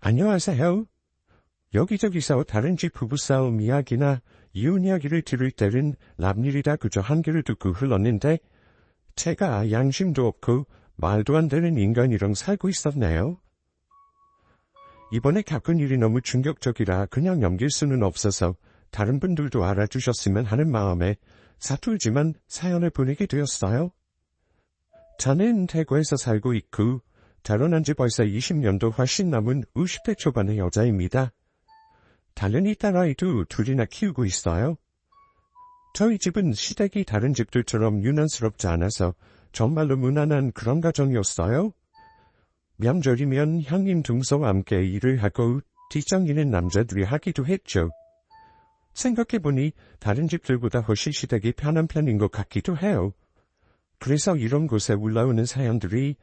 안녕하세요. 여기저기서 다른 집 부부싸움 이야기나 이혼 이야기를 들을 때는 남일이다 그저 한 귀를 듣고 흘렀는데 제가 양심도 없고 말도 안 되는 인간이랑 살고 있었네요. 이번에 겪은 일이 너무 충격적이라 그냥 넘길 수는 없어서 다른 분들도 알아주셨으면 하는 마음에 서툴지만 사연을 보내게 되었어요. 저는 대구에서 살고 있고 결혼한 지 벌써 20년도 훨씬 넘은 50대 초반의 여자입니다. 당연히 딸아이도 둘이나 키우고 있어요. 저희 집은 시댁이 다른 집들처럼 유난스럽지 않아서 정말로 무난한 그런 가정이었어요. 명절이면 형님 동서와 함께 일을 하고 뒷정리는 남자들이 하기도 했죠. 생각해보니 다른 집들보다 훨씬 시댁이 편한 편인 것 같기도 해요. 그래서 이런 곳에 올라오는 사연들이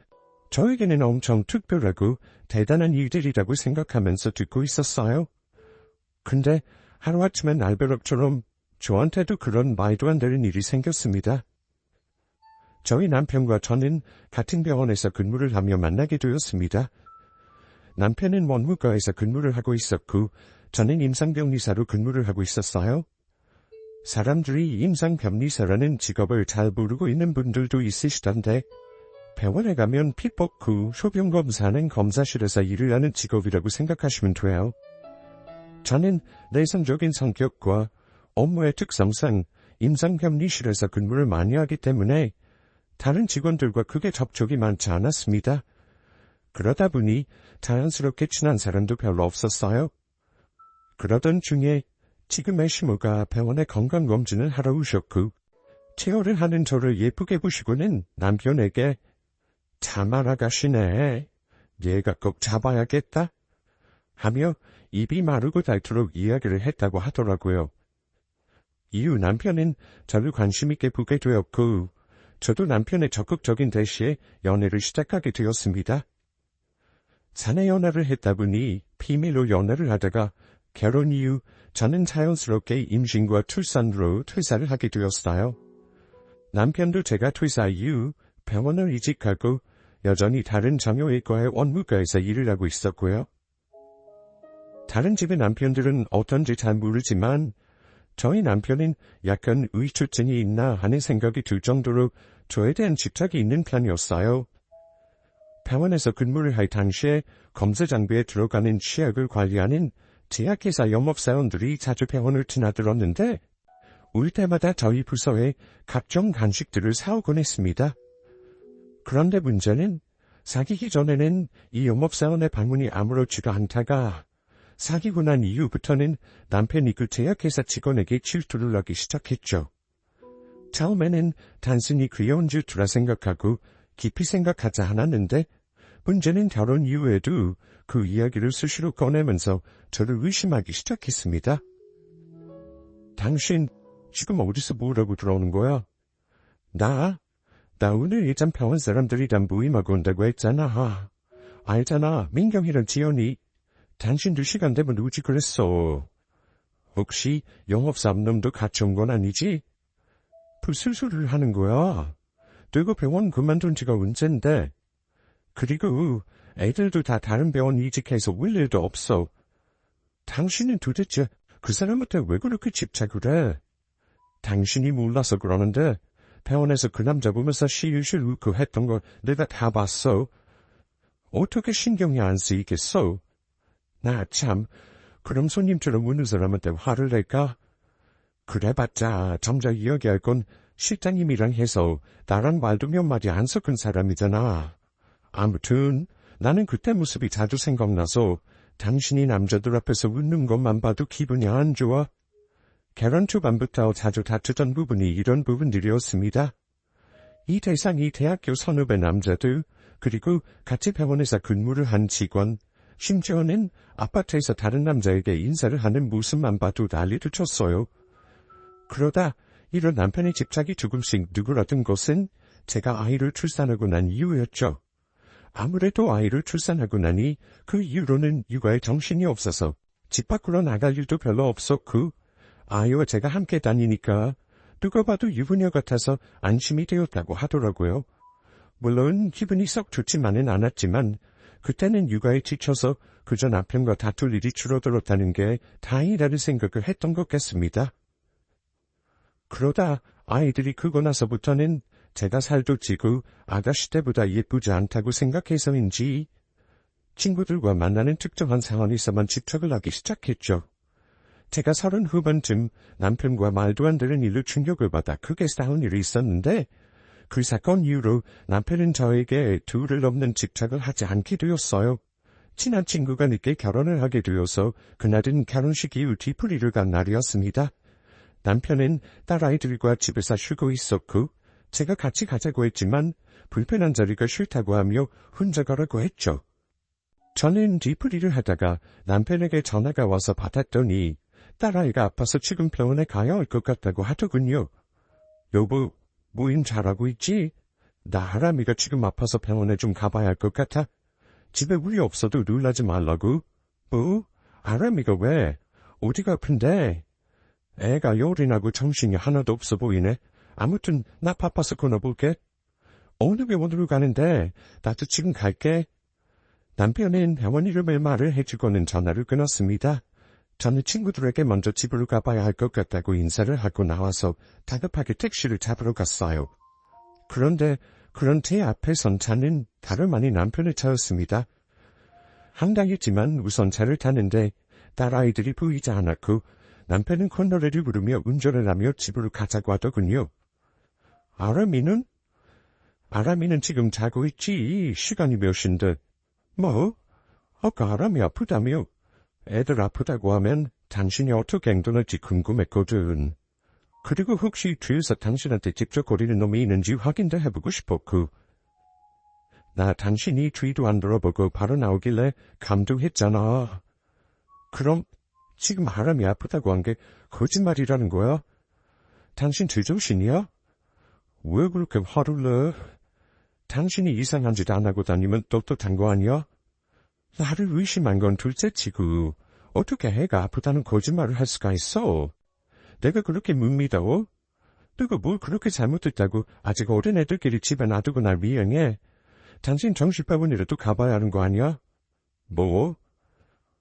저에게는 엄청 특별하고 대단한 일들이라고 생각하면서 듣고 있었어요. 근데 하루아침에 날벼락처럼 저한테도 그런 말도 안 되는 일이 생겼습니다. 저희 남편과 저는 같은 병원에서 근무를 하며 만나게 되었습니다. 남편은 원무과에서 근무를 하고 있었고 저는 임상병리사로 근무를 하고 있었어요. 사람들이 임상병리사라는 직업을 잘 모르고 있는 분들도 있으시던데 병원에 가면 피 뽑고 소변 검사는 검사실에서 일을 하는 직업이라고 생각하시면 돼요. 저는 내성적인 성격과 업무의 특성상 임상병리실에서 근무를 많이 하기 때문에 다른 직원들과 크게 접촉이 많지 않았습니다. 그러다 보니 자연스럽게 친한 사람도 별로 없었어요. 그러던 중에 지금의 시모가 병원에 건강검진을 하러 오셨고 체열을 하는 저를 예쁘게 보시고는 남편에게 참 알아가시네. 얘가 꼭 잡아야겠다. 하며 입이 마르고 닳도록 이야기를 했다고 하더라고요. 이후 남편은 저를 관심 있게 보게 되었고 저도 남편의 적극적인 대시에 연애를 시작하게 되었습니다. 사내 연애를 했다 보니 비밀로 연애를 하다가 결혼 이후 저는 자연스럽게 임신과 출산으로 퇴사를 하게 되었어요. 남편도 제가 퇴사 이후 병원을 이직하고 여전히 다른 정형외과의 원무과에서 일을 하고 있었고요. 다른 집의 남편들은 어떤지 잘 모르지만 저희 남편은 약간 의처증이 있나 하는 생각이 들 정도로 저에 대한 집착이 있는 편이었어요. 병원에서 근무를 할 당시에 검사 장비에 들어가는 치약을 관리하는 제약회사 영업사원들이 자주 병원을 드나들었는데 올 때마다 저희 부서에 각종 간식들을 사오곤 했습니다. 그런데 문제는 사귀기 전에는 이 영업사원의 방문이 아무렇지도 않다가 사귀고 난 이후부터는 남편이 그 제약회사 직원에게 질투를 하기 시작했죠. 처음에는 단순히 귀여운 질투라 생각하고 깊이 생각하지 않았는데 문제는 결혼 이후에도 그 이야기를 수시로 꺼내면서 저를 의심하기 시작했습니다. 당신 지금 어디서 뭐라고 들어오는 거야? 나 오늘 예전 병원 사람들이랑 모임하고 온다고 했잖아. 알잖아, 민경이랑 지연이. 당신도 시간 되면 오지 그랬어. 혹시 영업사업 놈도 같이 온 건 아니지? 무슨 소리를 하는 거야? 내가 병원 그만둔 지가 언젠데. 그리고 애들도 다 다른 병원 이직해서 올 일도 없어. 당신은 도대체 그 사람한테 왜 그렇게 집착을 해? 당신이 몰라서 그러는데 병원에서 그 남자 보면서 실실 웃고 했던 걸 내가 다 봤어. 어떻게 신경이 안 쓰이겠어? 나 참, 그럼 손님처럼 우는 사람한테 화를 낼까? 그래봤자 점자 이야기할 건 실장님이랑 해서 나랑 말도 몇 마디 안 섞은 사람이잖아. 아무튼 나는 그때 모습이 자주 생각나서 당신이 남자들 앞에서 웃는 것만 봐도 기분이 안 좋아. 결혼 초반부터 자주 다투던 부분이 이런 부분들이었습니다. 이 대상이 대학교 선후배 남자들, 그리고 같이 병원에서 근무를 한 직원, 심지어는 아파트에서 다른 남자에게 인사를 하는 모습만 봐도 난리를 쳤어요. 그러다 이런 남편의 집착이 조금씩 누그러든 것은 제가 아이를 출산하고 난 이후였죠. 아무래도 아이를 출산하고 나니 그 이후로는 육아에 정신이 없어서 집 밖으로 나갈 일도 별로 없었고 아이와 제가 함께 다니니까 누가 봐도 유부녀 같아서 안심이 되었다고 하더라고요. 물론 기분이 썩 좋지만은 않았지만 그때는 육아에 지쳐서 그저 남편과 다툴 일이 줄어들었다는 게 다행이라는 생각을 했던 것 같습니다. 그러다 아이들이 크고 나서부터는 제가 살도 찌고 아가씨 때보다 예쁘지 않다고 생각해서인지 친구들과 만나는 특정한 상황에서만 집착을 하기 시작했죠. 제가 30 후반쯤 남편과 말도 안 되는 일로 충격을 받아 크게 싸운 일이 있었는데 그 사건 이후로 남편은 저에게 둘을 넘는 집착을 하지 않게 되었어요. 친한 친구가 늦게 결혼을 하게 되어서 그날은 결혼식 이후 뒤풀이를 간 날이었습니다. 남편은 딸아이들과 집에서 쉬고 있었고 제가 같이 가자고 했지만 불편한 자리가 싫다고 하며 혼자 가라고 했죠. 저는 뒤풀이를 하다가 남편에게 전화가 와서 받았더니 딸아이가 아파서 지금 병원에 가야 할 것 같다고 하더군요. 여보, 모임 잘하고 있지? 나 하람이가 지금 아파서 병원에 좀 가봐야 할 것 같아. 집에 우리 없어도 놀라지 말라고. 뭐? 하람이가 왜? 어디가 아픈데? 애가 열이 나고 정신이 하나도 없어 보이네. 아무튼 나 바빠서 끊어볼게. 어느 병원으로 가는데? 나도 지금 갈게. 남편은 병원 이름을 말을 해주고는 전화를 끊었습니다. 저는 친구들에게 먼저 집으로 가봐야 할 것 같다고 인사를 하고 나와서 다급하게 택시를 잡으러 갔어요. 그런데 그런 제 앞에 선 차는 다름 아닌 남편의 차였습니다. 황당했지만 우선 차를 타는데 딸아이들이 보이지 않았고 남편은 콧노래를 부르며 운전을 하며 집으로 가자고 하더군요. 아람이는? 아람이는 지금 자고 있지. 시간이 몇 시인데. 뭐? 아까 아람이 아프다며. 애들 아프다고 하면 당신이 어떻게 행동할지 궁금했거든. 그리고 혹시 뒤에서 당신한테 직접 거리는 놈이 있는지 확인도 해보고 싶었고. 나 당신이 뒤도 안 돌아보고 바로 나오길래 감동했잖아. 그럼 지금 아람이 아프다고 한 게 거짓말이라는 거야? 당신 제정신이야? 왜 그렇게 화를 내? 당신이 이상한 짓 안 하고 다니면 떳떳한 거 아니야? 나를 의심한 건 둘째치고 어떻게 애가 아프다는 거짓말을 할 수가 있어? 내가 그렇게 못 믿어? 내가 뭘 그렇게 잘못했다고 아직 어린 애들끼리 집에 놔두고 날 미행해? 당신 정신병원이라도 가봐야 하는 거 아니야? 뭐?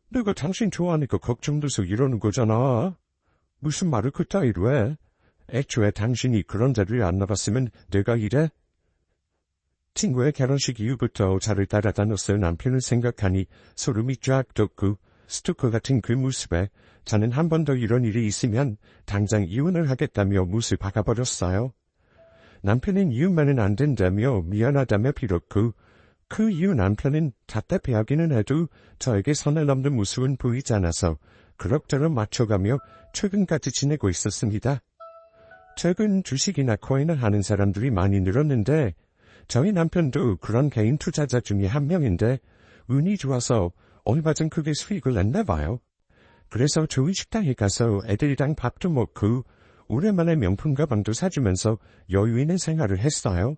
내가 당신 좋아하니까 걱정돼서 이러는 거잖아. 무슨 말을 그따위로 해? 애초에 당신이 그런 자리를 안 나갔으면 내가 이래? 친구의 결혼식 이후부터 저를 따라다녔을 남편을 생각하니 소름이 쫙 돋고 스토커 같은 그 모습에 저는 한 번 더 이런 일이 있으면 당장 이혼을 하겠다며 못을 박아버렸어요. 남편은 이혼만은 안 된다며 미안하다며 빌었고 그 이후 남편은 답답해하기는 해도 저에게 선을 넘는 모습은 보이지 않아서 그럭저럭 맞춰가며 최근까지 지내고 있었습니다. 최근 주식이나 코인을 하는 사람들이 많이 늘었는데 저희 남편도 그런 개인 투자자 중에 한 명인데 운이 좋아서 얼마 전 크게 수익을 냈나 봐요. 그래서 좋은 식당에 가서 애들이랑 밥도 먹고 오랜만에 명품 가방도 사주면서 여유 있는 생활을 했어요.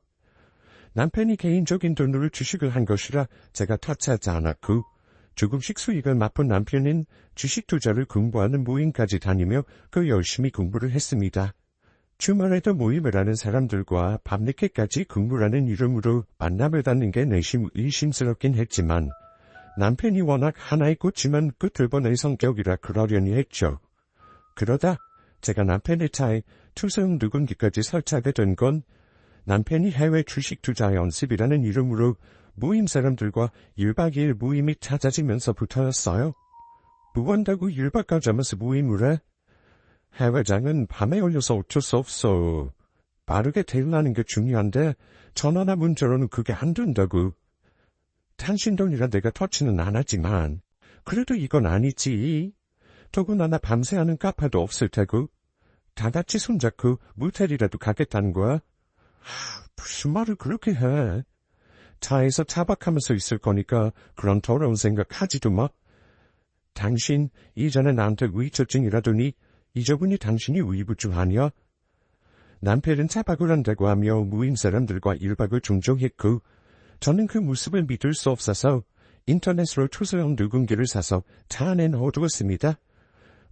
남편이 개인적인 돈으로 주식을 한 것이라 제가 터치하지 않았고 조금씩 수익을 맛본 남편은 주식 투자를 공부하는 모임까지 다니며 그 열심히 공부를 했습니다. 주말에도 모임을 하는 사람들과 밤늦게까지 공부라는 이름으로 만남을 갖는 게 내심 의심스럽긴 했지만 남편이 워낙 하나에 꽂히면 끝을 보는 성격이라 그러려니 했죠. 그러다 제가 남편의 차에 투소형 누군기까지 설치하게 된 건 남편이 해외 주식 투자 연습이라는 이름으로 모임 사람들과 1박 2일 모임이 찾아지면서부터였어요. 무한다고 1박까지 하면서 모임을 해? 해외장은 밤에 열려서 어쩔 수 없어. 빠르게 대응하는 게 중요한데 전화나 문자로는 그게 안 된다고. 당신 돈이라 내가 터치는 안 하지만 그래도 이건 아니지. 더구나 밤새 하는 카페도 없을 테고 다 같이 손잡고 모텔이라도 가겠다는 거야? 무슨 말을 그렇게 해. 차에서 차박하면서 있을 거니까 그런 더러운 생각 하지도 마. 당신 이전에 나한테 위처증이라더니 잊어보니 당신이 위부증 아니야? 남편은 차박을 한다고 하며 모임 사람들과 1박을 종종했고 저는 그 모습을 믿을 수 없어서 인터넷으로 투소형 누군기를 사서 차 안에 넣어두었습니다.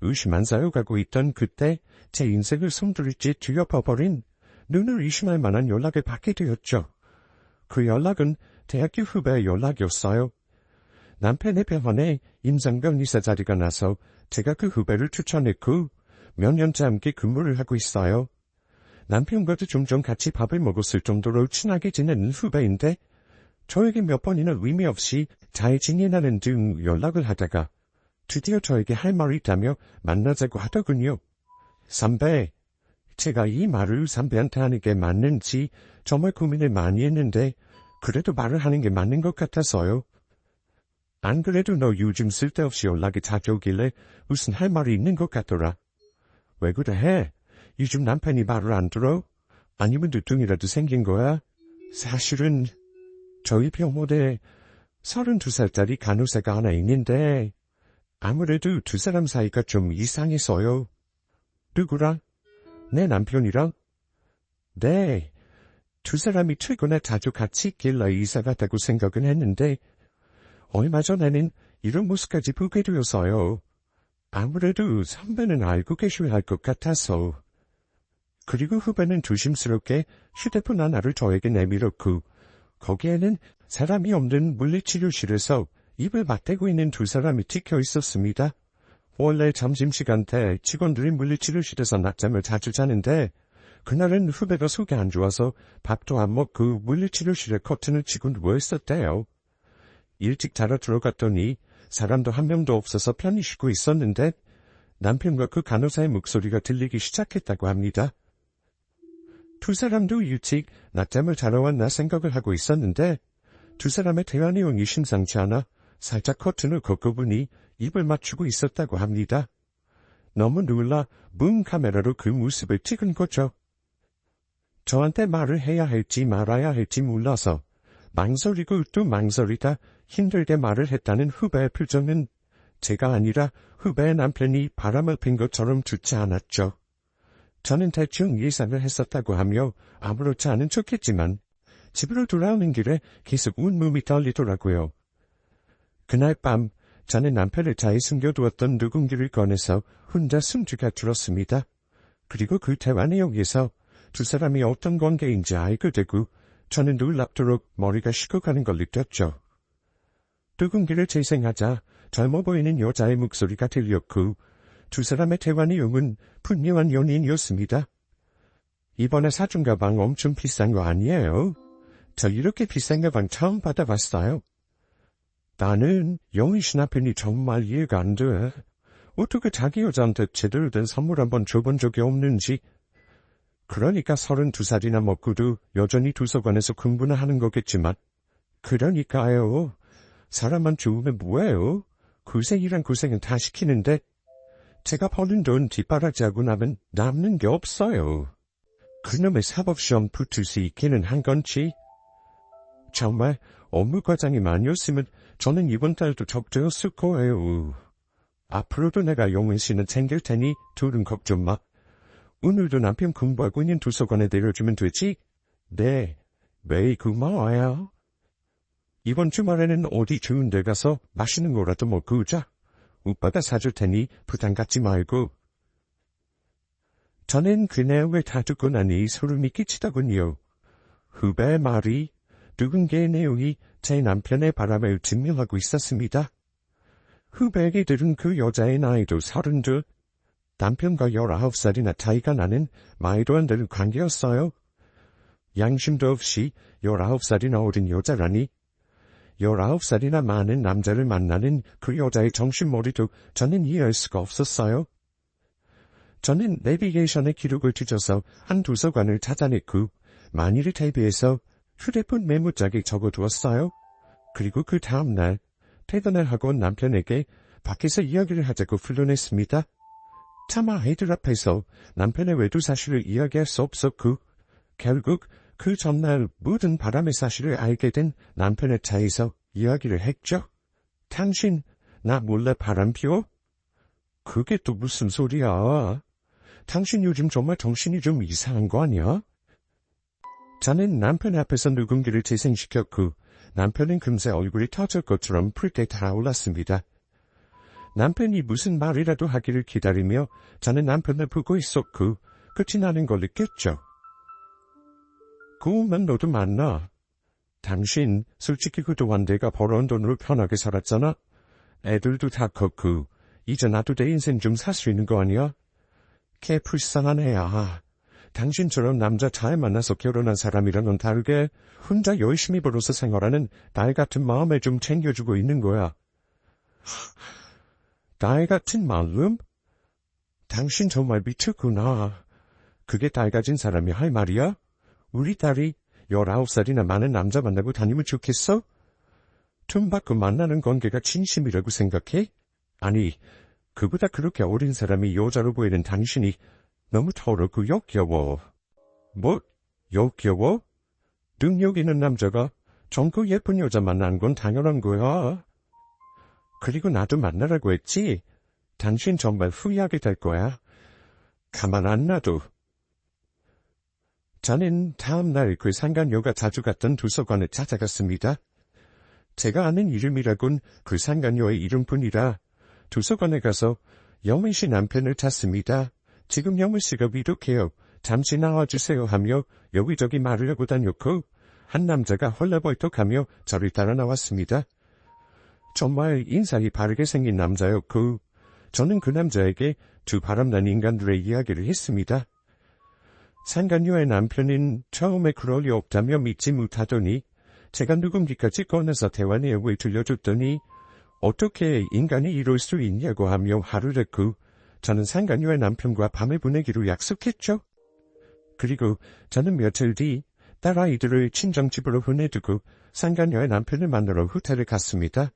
의심 안 사여가고 있던 그때 제 인생을 송두리째 뒤엎어버린 눈을 의심할 만한 연락을 받게 되었죠. 그 연락은 대학교 후배의 연락이었어요. 남편의 병원에 임상병 의사 자리가 나서 제가 그 후배를 추천했고 몇 년째 함께 근무를 하고 있어요. 남편과도 종종 같이 밥을 먹었을 정도로 친하게 지내는 후배인데 저에게 몇 번이나 의미 없이 잘 지내나는 등 연락을 하다가 드디어 저에게 할 말이 있다며 만나자고 하더군요. 선배, 제가 이 말을 선배한테 하는 게 맞는지 정말 고민을 많이 했는데 그래도 말을 하는 게 맞는 것 같아서요. 안 그래도 너 요즘 쓸데없이 연락이 자주 오길래 무슨 할 말이 있는 것 같더라. 왜 그래? 요즘 남편이 말을 안 들어? 아니면 두통이라도 생긴 거야? 사실은 저희 병원에 32살짜리 간호사가 하나 있는데 아무래도 두 사람 사이가 좀 이상해서요. 누구랑? 내 남편이랑? 네, 두 사람이 최근에 자주 같이 있길래 이사 갔다고 생각은 했는데 얼마 전에는 이런 모습까지 보게 되어서요. 아무래도 선배는 알고 계셔야 할 것 같아서. 그리고 후배는 조심스럽게 휴대폰 하나를 저에게 내밀었고 거기에는 사람이 없는 물리치료실에서 입을 맞대고 있는 두 사람이 찍혀 있었습니다. 원래 점심시간 때 직원들이 물리치료실에서 낮잠을 자주 자는데 그날은 후배가 속이 안 좋아서 밥도 안 먹고 물리치료실에 커튼을 치고 누워있었대요. 일찍 자러 들어갔더니 사람도 한 명도 없어서 편히 쉬고 있었는데 남편과 그 간호사의 목소리가 들리기 시작했다고 합니다. 두 사람도 일찍 낮잠을 자러 왔나 생각을 하고 있었는데 두 사람의 대화 내용이 심상치 않아 살짝 커튼을 걷고보니 입을 맞추고 있었다고 합니다. 너무 놀라 문 카메라로 그 모습을 찍은 거죠. 저한테 말을 해야 할지 말아야 할지 몰라서 망설이고 또 망설이다 힘들게 말을 했다는 후배의 표정은 제가 아니라 후배의 남편이 바람을 핀 것처럼 좋지 않았죠. 저는 대충 예상을 했었다고 하며 아무렇지 않은 척했지만 집으로 돌아오는 길에 계속 온몸이 떨리더라고요. 그날 밤 저는 남편을 차에 숨겨두었던 누군기를 꺼내서 혼자 숨죽여 들었습니다. 그리고 그 대화 내용에서 두 사람이 어떤 관계인지 알게 되고 저는 놀랍도록 머리가 식어가는 걸 느꼈죠. 누군기를 재생하자 젊어 보이는 여자의 목소리가 들렸고 두 사람의 대화 내용은 분명한 연인이었습니다. 이번에 사준 가방 엄청 비싼 거 아니에요? 저 이렇게 비싼 가방 처음 받아봤어요. 나는 영희씨 남편이 정말 이해가 안 돼. 어떻게 자기 여자한테 제대로 된 선물 한번 줘본 적이 없는지. 그러니까 32살이나 먹고도 여전히 도서관에서 공부나 하는 거겠지만. 그러니까요. 사람만 좋으면 뭐예요? 고생이란 고생은 다 시키는데 제가 버는 돈 뒷바라지하고 나면 남는 게 없어요. 그놈의 사법시험 붙을 수 있기는 한 건지. 정말 업무 과장이 아니었으면 저는 이번 달도 적재였을 거예요. 앞으로도 내가 영은 씨는 챙길 테니 둘은 걱정 마. 오늘도 남편 공부하고 있는 도서관에 내려주면 되지? 네, 매일 고마워요. 이번 주말에는 어디 좋은 데 가서 맛있는 거라도 먹고 오자. 오빠가 사줄 테니 부담 갖지 말고. 저는 그 내용을 다 듣고 나니 소름이 끼치더군요. 후배의 말이 누군가의 내용이 제 남편의 바람을 증명하고 있었습니다. 후배에게 들은 그 여자의 나이도 32, 남편과 19살이나 차이가 나는 말도 안 되는 관계였어요. 양심도 없이 19살이나 어린 여자라니. 19살이나 많은 남자를 만나는 그 여자의 정신머리도 저는 이해할 수가 없었어요. 저는 내비게이션의 기록을 뒤져서 한 도서관을 찾아냈고 만일을 대비해서 휴대폰 메모장에 적어두었어요. 그리고 그 다음날 퇴근을 하고 남편에게 밖에서 이야기를 하자고 불러냈습니다. 차마 아이들 앞에서 남편의 외도 사실을 이야기할 수 없었고 결국 그 전날 모든 바람의 사실을 알게 된 남편의 차에서 이야기를 했죠. 당신 나 몰래 바람 피워? 그게 또 무슨 소리야? 당신 요즘 정말 정신이 좀 이상한 거 아니야? 저는 남편 앞에서 누군가를 재생시켰고 남편은 금세 얼굴이 터질 것처럼 붉게 달아올랐습니다. 남편이 무슨 말이라도 하기를 기다리며 저는 남편을 보고 있었고 끝이 나는 걸 느꼈죠. 고우면 너도 만나. 당신 솔직히 그동안 내가 벌어온 돈으로 편하게 살았잖아. 애들도 다 컸고 이제 나도 내 인생 좀 살 수 있는 거 아니야? 걔 불쌍한 애야. 당신처럼 남자 잘 만나서 결혼한 사람이랑은 다르게 혼자 열심히 벌어서 생활하는 딸 같은 마음에 좀 챙겨주고 있는 거야. 딸 같은 마음? 당신 정말 미쳤구나. 그게 딸 가진 사람이 할 말이야? 우리 딸이 19살이나 많은 남자 만나고 다니면 좋겠어? 돈 받고 만나는 관계가 진심이라고 생각해? 아니, 그보다 그렇게 어린 사람이 여자로 보이는 당신이 너무 더럽고 역겨워. 뭐, 역겨워? 능력 있는 남자가 젊고 예쁜 여자 만난 건 당연한 거야. 그리고 나도 만나라고 했지? 당신 정말 후회하게 될 거야. 가만 안 놔둬. 저는 다음날 그 상간녀가 자주 갔던 도서관에 찾아갔습니다. 제가 아는 이름이라곤 그 상간녀의 이름뿐이라 도서관에 가서 영민 씨 남편을 찾습니다. 지금 영민 씨가 위독해요. 잠시 나와주세요 하며 여기저기 말을 하고 다녔고 한 남자가 헐레벌떡하며 저를 따라 나왔습니다. 정말 인상이 바르게 생긴 남자였고 저는 그 남자에게 두 바람난 인간들의 이야기를 했습니다. 상간녀의 남편은 처음에 그럴 리 없다며 믿지 못하더니 제가 누군지까지 꺼내서 대화 내용을 들려줬더니 어떻게 인간이 이럴 수 있냐고 하며 화를 냈고 저는 상간녀의 남편과 밤을 보내기로 약속했죠. 그리고 저는 며칠 뒤 딸아이들을 친정집으로 보내두고 상간녀의 남편을 만나러 호텔에 갔습니다.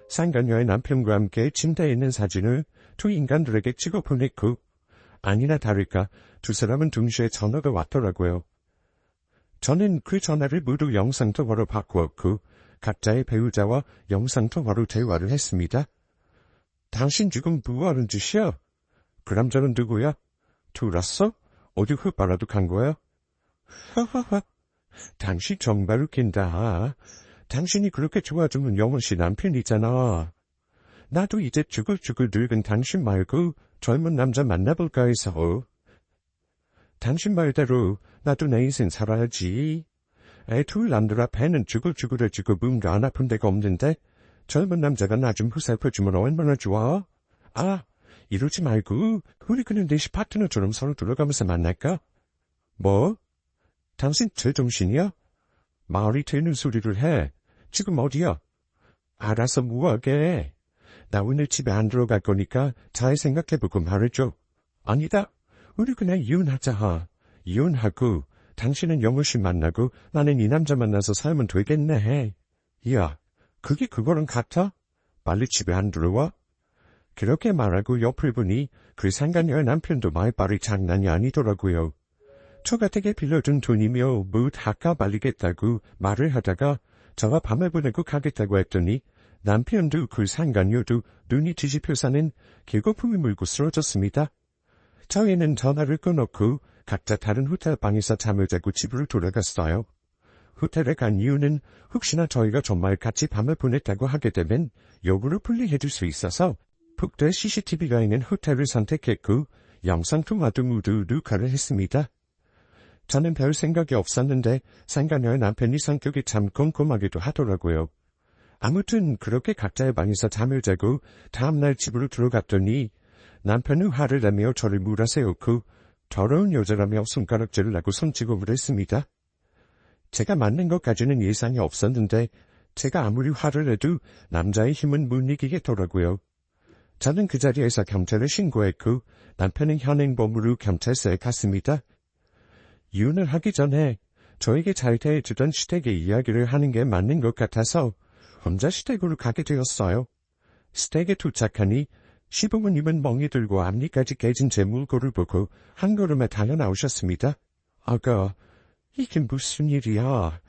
상간녀의 남편과 함께 침대에 있는 사진을 두 인간들에게 찍어 보냈고 아니나 다를까 두 사람은 동시에 전화가 왔더라고요. 저는 그 전화를 모두 영상통화로 바꾸었고 각자의 배우자와 영상통화로 대화를 했습니다. 당신 지금 뭐하는 짓이야? 그 남자는 누구야? 들었어? 어디 흡바라도 간 거야? 하하하. 당신 정말 웃긴다. 당신이 그렇게 좋아주는 영원씨 남편이잖아. 나도 이제 죽을죽을 늙은 당신 말고 젊은 남자 만나볼까 해서. 당신 말대로 나도 내 인생 살아야지. 애 둘 남들 앞에는 죽을죽을해지고 몸도 안 아픈 데가 없는데 젊은 남자가 나 좀 후살펴주면 얼마나 좋아? 아, 이러지 말고 우리 그냥 내시 파트너처럼 서로 돌아가면서 만날까? 뭐? 당신 제정신이야? 말이 되는 소리를 해. 지금 어디야? 알아서 뭐하게. 나 오늘 집에 안 들어갈 거니까 잘 생각해보고 말해줘. 아니다. 우리 그냥 이혼하자. 이혼하고 당신은 영우씨 만나고 나는 이 남자 만나서 살면 되겠네. 야, 그게 그거랑 같아? 빨리 집에 안 들어와? 그렇게 말하고 옆을 보니 그 상간녀의 남편도 말빨이 장난이 아니더라고요. 처가댁에 빌려준 돈이며 뭐 다 까발리겠다고 말을 하다가 저와 밤을 보내고 가겠다고 했더니 남편도 그 상간녀도 눈이 뒤집혀 사는 개거품이 물고 쓰러졌습니다. 저희는 전화를 끊었고 각자 다른 호텔 방에서 잠을 자고 집으로 돌아갔어요. 호텔에 간 이유는 혹시나 저희가 정말 같이 밤을 보냈다고 하게 되면 역으로 분리해줄 수 있어서 폭도에 CCTV가 있는 호텔을 선택했고 영상통화도 모두 녹화를 했습니다. 저는 별 생각이 없었는데 상간녀의 남편이 성격이 참 꼼꼼하기도 하더라고요. 아무튼 그렇게 각자의 방에서 잠을 자고 다음날 집으로 들어갔더니 남편은 화를 내며 저를 몰아세웠고 더러운 여자라며 손가락질을 하고 손찌검을 했습니다. 제가 맞는 것까지는 예상이 없었는데 제가 아무리 화를 내도 남자의 힘은 못 이기겠더라고요. 저는 그 자리에서 경찰에 신고했고 남편은 현행범으로 경찰서에 갔습니다. 이혼을 하기 전에 저에게 잘 대해주던 시댁의 이야기를 하는 게 맞는 것 같아서 혼자 시댁으로 가게 되었어요. 시댁에 도착하니 시부모님은 멍이 들고 앞니까지 깨진 제 물고를 보고 한 걸음에 달려 나오셨습니다. 아가, 이게 무슨 일이야?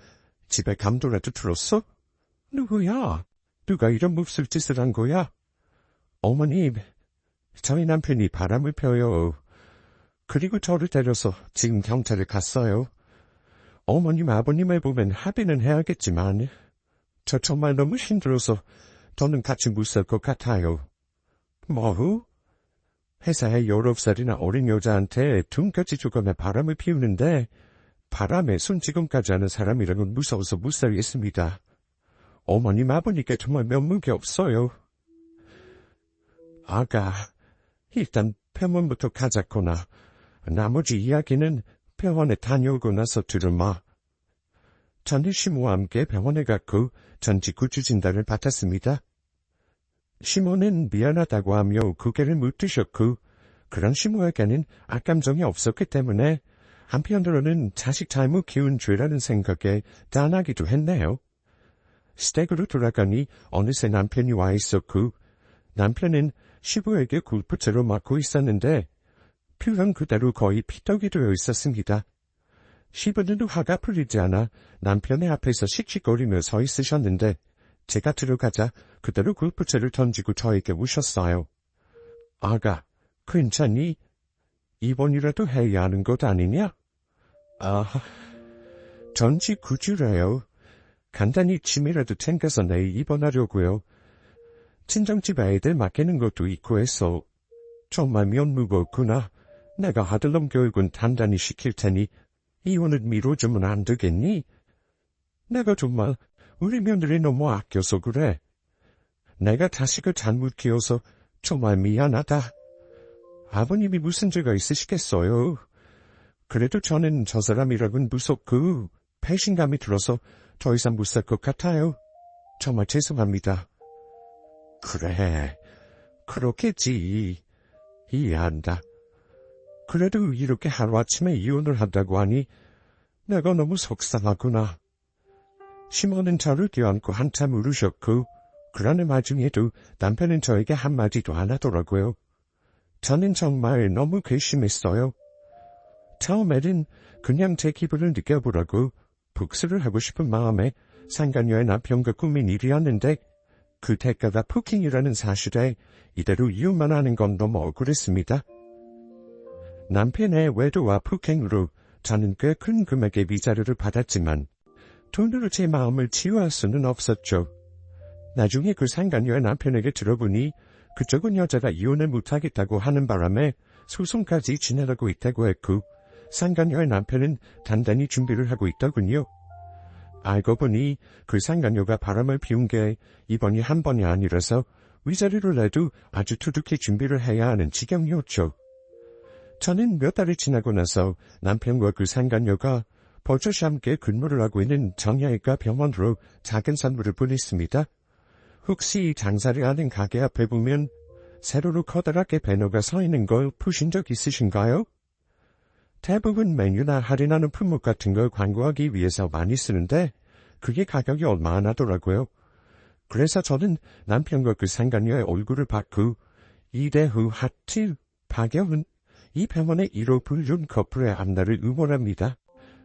집에 감도라도 들었어? 누구야? 누가 이런 몹쓸 짓을 한 거야? 어머님, 저희 남편이 바람을 펴요. 그리고 저를 데려서 지금 경찰에 갔어요. 어머님, 아버님을 보면 합의는 해야겠지만 저 정말 너무 힘들어서 저는 같이 못 살 것 같아요. 뭐후? 회사에 19살이나 어린 여자한테 돈까지 줘가며 바람을 피우는데 바람에 손 지금까지 하는 사람이랑은 무서워서 못 살겠습니다. 어머님 아버님께 정말 면목이 없어요. 아가, 일단 병원부터 가자꾸나. 나머지 이야기는 병원에 다녀오고 나서 들으마. 저는 시모와 함께 병원에 갔고 전직구조 진단을 받았습니다. 시모는 미안하다고 하며 고개를 묻으셨고 그런 시모에게는 악감정이 없었기 때문에 한편으로는 자식 잘못 키운 죄라는 생각에 짠하기도 했네요. 스택으로 돌아가니 어느새 남편이 와 있었고 남편은 시부에게 골프채로 맞고 있었는데 표현 그대로 거의 피떡이 되어 있었습니다. 시부는 화가 풀리지 않아 남편의 앞에서 씩씩거리며 서 있으셨는데 제가 들어가자 그대로 골프채를 던지고 저에게 우셨어요. 아가, 괜찮니? 입원이라도 해야 하는 것 아니냐? 전직 구주래요. 간단히 침이라도 챙겨서 내일 입원하려고요. 친정집 애들 맡기는 것도 있고 해서. 정말 면 무겁구나. 내가 아들놈 교육은 단단히 시킬 테니 이혼은 미뤄주면 안 되겠니? 내가 정말 우리 며느리 너무 아껴서 그래. 내가 자식을 잘못 키워서 정말 미안하다. 아버님이 무슨 죄가 있으시겠어요. 그래도 저는 저 사람이라곤 무섭고 배신감이 들어서 더 이상 못 살 것 같아요. 정말 죄송합니다. 그래, 그렇겠지. 이해한다. 그래도 이렇게 하루아침에 이혼을 한다고 하니 내가 너무 속상하구나. 시모는 저를 껴안고 한참 울으셨고 그러는 와중에도 남편은 저에게 한마디도 안 하더라고요. 저는 정말 너무 괘씸했어요. 처음에는 그냥 제 기분을 느껴보라고 복수를 하고 싶은 마음에 상간녀의 남편과 꾸민 일이었는데 그 대가가 폭행이라는 사실에 이대로 이혼만 하는 건 너무 억울했습니다. 남편의 외도와 폭행으로 저는 꽤 큰 금액의 위자료를 받았지만 돈으로 제 마음을 치유할 수는 없었죠. 나중에 그 상간녀의 남편에게 들어보니 그쪽은 여자가 이혼을 못하겠다고 하는 바람에 소송까지 진행하고 있다고 했고 상간녀의 남편은 단단히 준비를 하고 있더군요. 알고 보니 그 상간녀가 바람을 피운 게 이번이 한 번이 아니라서 위자료를 내도 아주 두둑히 준비를 해야 하는 지경이었죠. 저는 몇 달이 지나고 나서 남편과 그 상간녀가 버젓이 함께 근무를 하고 있는 정형외과 병원으로 작은 선물을 보냈습니다. 혹시 장사를 하는 가게 앞에 보면 세로로 커다랗게 배너가 서 있는 걸 보신 적 있으신가요? 대부분 메뉴나 할인하는 품목 같은 걸 광고하기 위해서 많이 쓰는데 그게 가격이 얼마 안 하더라고요. 그래서 저는 남편과 그 상간녀의 얼굴을 받고 이대후 하트, 박영은 이 병원의 1호 불륜 커플의 앞날을 응원합니다.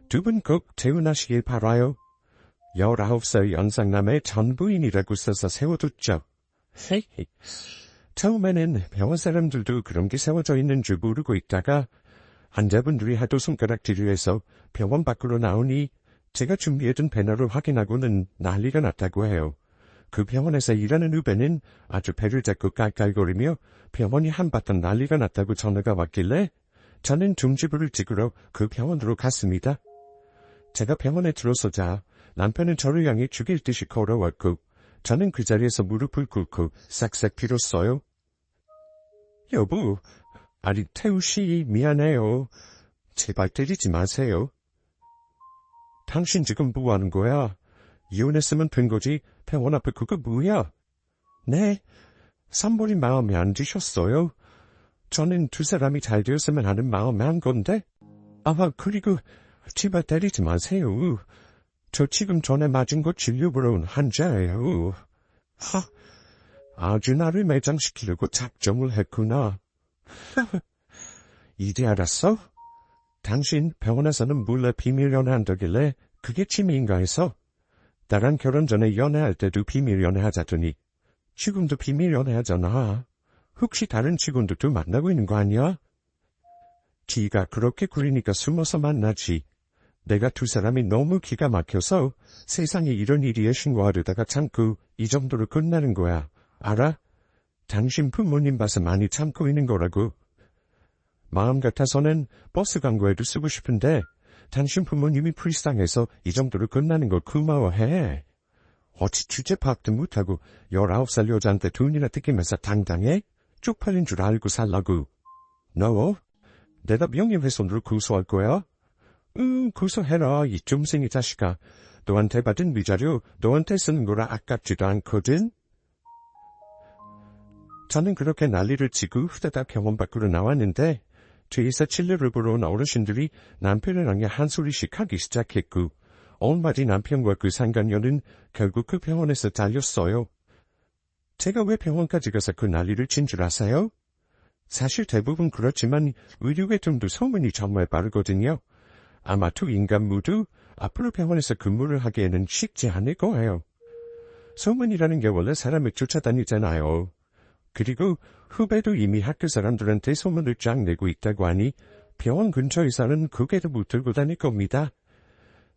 두 분 꼭 재혼하시길 바라요. 19살 연상남의 전부인이라고 써서 세워뒀죠. 헤헤. 처음에는 병원 사람들도 그런 게 세워져 있는 줄 모르고 있다가 환자분들이 하도 손가락질을 해서 병원 밖으로 나오니 제가 준비해둔 배너를 확인하고는 난리가 났다고 해요. 그 병원에서 일하는 후배는 아주 배를 잡고 깔깔거리며 병원이 한바탕 난리가 났다고 전화가 왔길래 저는 중지부를 찍으러 그 병원으로 갔습니다. 제가 병원에 들어서자 남편은 저를 향해 죽일 듯이 걸어왔고 저는 그 자리에서 무릎을 꿇고 싹싹 빌었어요. 여보, 아니 태우씨 미안해요. 제발 때리지 마세요. 당신 지금 뭐 하는 거야? 이혼했으면 된 거지 병원 앞에 그거 뭐야? 네, 산모님 마음에 안 드셨어요? 저는 두 사람이 잘 되었으면 하는 마음에 한 건데. 그리고 제발 때리지 마세요. 저 지금 전에 맞은 거 진료보러 온 환자예요. 아주 나를 매장시키려고 작정을 했구나. 이제 알았어? 당신 병원에서는 몰래 비밀 연애한다길래 그게 취미인가 해서 나랑 결혼 전에 연애할 때도 비밀 연애하자더니 지금도 비밀 연애하잖아. 혹시 다른 직원들도 만나고 있는 거 아니야? 지가 그렇게 구리니까 숨어서 만나지. 내가 두 사람이 너무 기가 막혀서 세상에 이런 일이에 신고하려다가 참고 이 정도로 끝나는 거야. 알아? 당신 부모님 봐서 많이 참고 있는 거라고. 마음 같아서는 버스 광고에도 쓰고 싶은데 당신 부모님이 불쌍해서 이 정도로 끝나는 걸 고마워해. 어찌 주제 파악도 못하고 19살 여자한테 돈이나 뜯기면서 당당해? 쪽팔린 줄 알고 살라고. 너? 내가 명예훼손으로 고소할 거야? 고소해라, 이 좀생이 자식아. 너한테 받은 위자료 너한테 쓰는 거라 아깝지도 않거든? 저는 그렇게 난리를 치고 후다닥 병원 밖으로 나왔는데 뒤에서 칠레를 보러 온 어르신들이 남편을 향해 한 소리씩 하기 시작했고 온마디 남편과 그 상간녀는 결국 그 병원에서 달렸어요. 제가 왜 병원까지 가서 그 난리를 친 줄 아세요? 사실 대부분 그렇지만 의료계통도 소문이 정말 빠르거든요. 아마 두 인간 모두 앞으로 병원에서 근무를 하기에는 쉽지 않을 거예요. 소문이라는 게 원래 사람을 쫓아다니잖아요. 그리고 후배도 이미 학교 사람들한테 소문을 쫙 내고 있다고 하니 병원 근처에서는 고개도 못 들고 다닐 겁니다.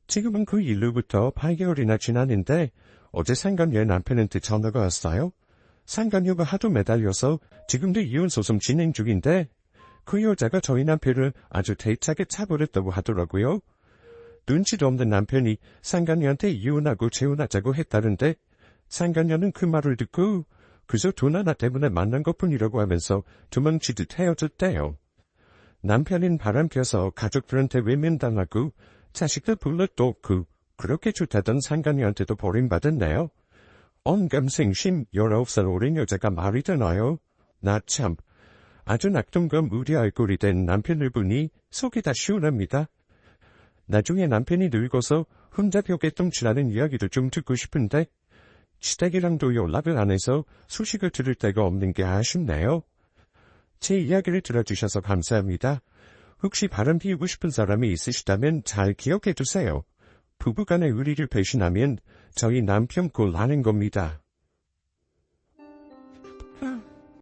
지금은 그 일로부터 8개월이나 지났는데 어제 상간녀의 남편한테 전화가 왔어요. 상간녀가 하도 매달려서 지금도 이혼소송 진행 중인데 그 여자가 저희 남편을 아주 대차게 차버렸다고 하더라고요. 눈치도 없는 남편이 상간녀한테 이혼하고 재혼하자고 했다는데 상간녀는 그 말을 듣고 그저 돈 하나 때문에 만난 것뿐이라고 하면서 도망치듯 헤어졌대요. 남편은 바람펴서 가족들한테 외면당하고 자식들 불러도 없고 그렇게 좋다던 상간녀한테도 버림받았네요. 언감생심 19살 어린 여자가 말이 되나요? 나 참, 아주 낙동강 우리 얼굴이 된 남편을 보니 속이 다 시원합니다. 나중에 남편이 늙어서 혼자 벽에 똥칠하는 이야기도 좀 듣고 싶은데 시댁이랑도 연락을 안 해서 소식을 들을 데가 없는 게 아쉽네요. 제 이야기를 들어주셔서 감사합니다. 혹시 바람 피우고 싶은 사람이 있으시다면 잘 기억해두세요. 부부간의 의리를 배신하면 저희 남편 꼴 나는 겁니다.